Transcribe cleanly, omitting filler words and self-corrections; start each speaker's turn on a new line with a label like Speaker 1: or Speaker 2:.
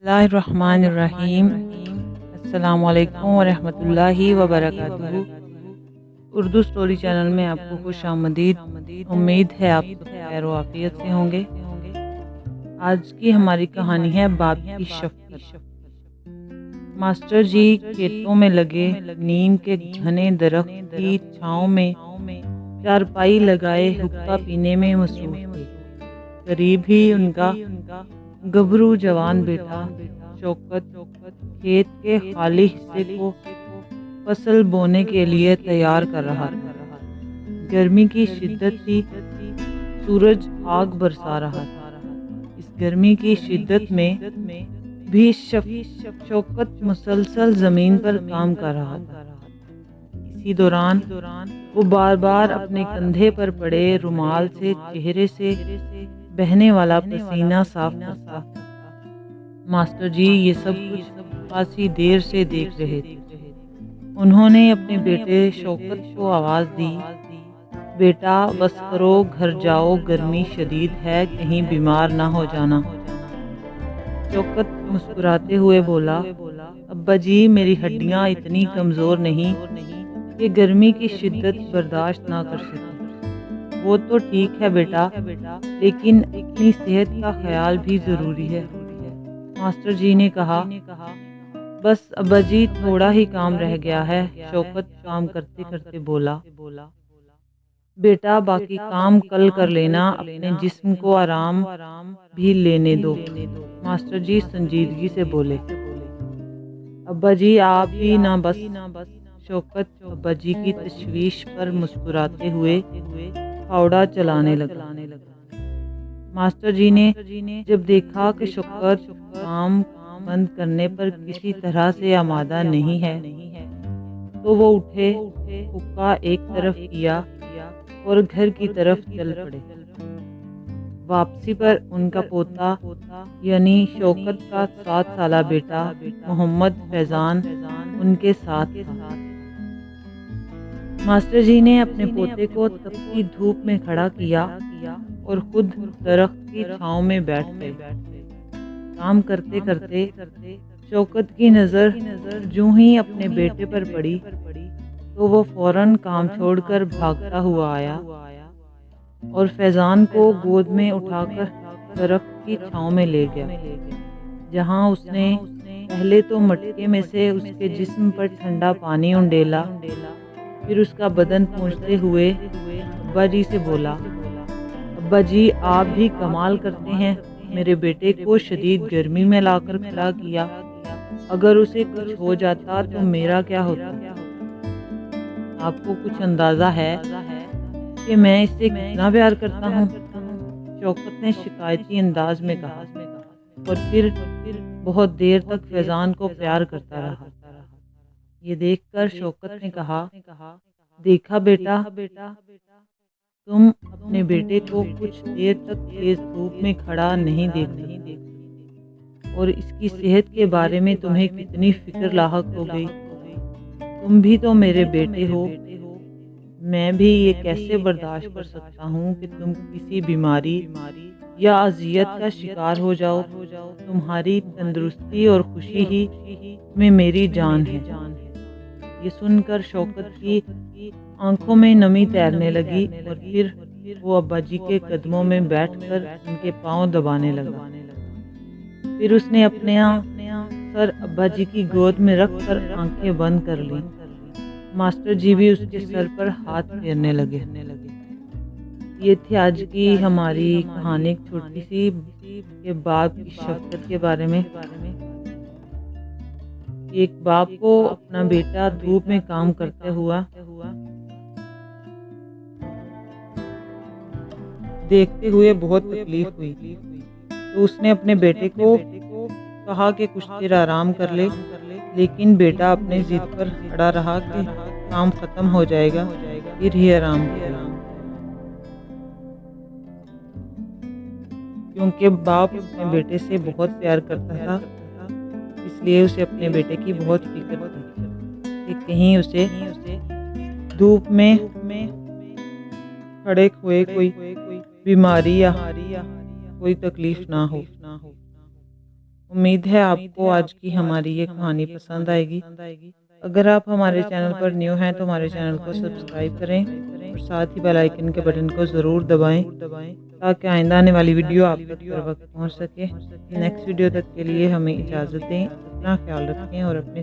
Speaker 1: اللہ الرحمن الرحیم۔ السلام علیکم ورحمۃ اللہ وبرکاتہ۔ اردو سٹوری چینل میں آپ کو خوش آمدید۔ امید ہے آپ سب خیر و عافیت سے ہوں گے۔ آج کی ہماری کہانی ہے باپ کی شفقت۔ ماسٹر جی کھیتوں میں لگے نیم کے گھنے درخت کی چھاؤں میں چارپائی لگائے حقہ پینے میں مصروف تھے۔ قریب ہی ان کا گبرو جوان بیٹا شوکت کھیت کے خالی حصے کو فصل بونے کے لیے تیار کر رہا تھا۔ گرمی کی شدت تھی، سورج آگ برسا رہا تھا۔ اس گرمی کی شدت میں بھی شوکت مسلسل زمین پر کام کر رہا تھا۔ اسی دوران وہ بار بار اپنے کندھے پر پڑے رومال سے چہرے سے بہنے والا پسینہ صاف کرتا۔ ماسٹر جی یہ سب کچھ خاصی دیر سے دیکھ رہے تھے۔ انہوں نے اپنے بیٹے شوکت کو آواز دی، بیٹا بس کرو، گھر جاؤ، گرمی شدید ہے، کہیں بیمار نہ ہو جانا۔ شوکت مسکراتے ہوئے بولا، ابا جی میری ہڈیاں اتنی کمزور نہیں کہ گرمی کی شدت برداشت نہ کر سکیں۔ وہ تو ٹھیک ہے بیٹا، لیکن اپنی صحت کا خیال بھی ضروری ہے۔ ماسٹر جی نے کہا، بس ابا جی تھوڑا ہی کام رہ گیا ہے۔ شوکت کام کرتے کرتے بولا، بیٹا باقی کام کل کر لینا، اپنے جسم کو آرام بھی لینے دو۔ ماسٹر جی سنجیدگی سے بولے، ابا جی آپ بھی نہ بس۔ شوکت ابا جی کی تشویش پر مسکراتے ہوئے پھاوڑا چلانے لگا۔ ماسٹر جی نے جب دیکھا کہ شوکت کام بند کرنے پر کسی طرح سے آمادہ نہیں ہے تو وہ اٹھے، حقہ ایک طرف کیا اور گھر کی طرف چل پڑے۔ واپسی پر ان کا پوتا یعنی شوکت کا 7 سالہ بیٹا محمد فیضان ان کے ساتھ تھا۔ ماسٹر جی نے اپنے پوتے کو تپتی دھوپ میں کھڑا کیا اور خود درخت کی چھاؤں میں بیٹھ گئے۔ کام کرتے کرتے شوکت کی نظر جوں ہی اپنے بیٹے پر پڑی تو وہ فوراً کام چھوڑ کر بھاگتا ہوا آیا اور فیضان کو گود میں اٹھا کر درخت کی چھاؤں میں لے گیا، جہاں اس نے پہلے تو مٹکے میں سے اس کے جسم پر ٹھنڈا پانی انڈیلا، پھر اس کا بدن پونچھتے ہوئے ابا جی سے بولا، ابا جی آپ بھی کمال کرتے ہیں، میرے بیٹے کو شدید گرمی میں لا کر کھڑا کیا، اگر اسے کچھ ہو جاتا تو میرا کیا ہوتا؟ آپ کو کچھ اندازہ ہے کہ میں اس سے کتنا پیار کرتا ہوں؟ شوکت نے شکایتی انداز میں کہا، اور پھر بہت دیر تک فیضان کو پیار کرتا رہا۔ یہ دیکھ کر شوکت نے کہا، دیکھا بیٹا، تم اپنے بیٹے کو کچھ دیر تک تیز دھوپ میں کھڑا نہیں دیکھ سکتے، اور اس کی صحت کے بارے میں تمہیں کتنی فکر لاحق ہو گئی۔ تم بھی تو میرے بیٹے ہو، میں بھی یہ کیسے برداشت کر سکتا ہوں کہ تم کسی بیماری یا اذیت کا شکار ہو جاؤ۔ تمہاری تندرستی اور خوشی ہی میں میری جان ہے۔ یہ سن کر شوکت کی آنکھوں میں نمی تیرنے لگی اور پھر وہ ابا جی کے قدموں میں بیٹھ کر ان کے پاؤں دبانے لگا۔ پھر اس نے اپنا سر ابا جی کی گود میں رکھ کر آنکھیں بند کر لیں۔ ماسٹر جی بھی اس کے سر پر ہاتھ پھیرنے لگے۔ یہ تھی آج کی ہماری کہانی، ایک چھوٹی سی کہ باپ کی شفقت کے بارے میں۔ ایک باپ کو اپنا بیٹا دھوپ میں کام کرتے ہوا دیکھتے ہوئے بہت تکلیف ہوئی، تو اس نے اپنے بیٹے کو کہا کہ کچھ دیر آرام کر لے، لیکن بیٹا اپنے ضد پر اڑا رہا کہ کام ختم ہو جائے گا پھر ہی آرام کرے گا، کیونکہ باپ اپنے بیٹے سے بہت پیار کرتا تھا، اس لیے اسے اپنے بیٹے کی بہت فکر تھی کہ کہیں اسے دھوپ میں کھڑے ہوئے کوئی بیماری یا کوئی تکلیف نہ ہو۔ امید ہے آپ کو آج کی ہماری یہ کہانی پسند آئے گی۔ اگر آپ ہمارے چینل پر نیو ہیں تو ہمارے چینل کو سبسکرائب کریں اور ساتھ ہی بیل آئیکن کے بٹن کو ضرور دبائیں تاکہ آئندہ آنے والی ویڈیو آپ تک بر وقت پہنچ سکے۔ نیکسٹ ویڈیو تک کے لیے ہمیں اجازت دیں، اپنا خیال رکھیں اور اپنے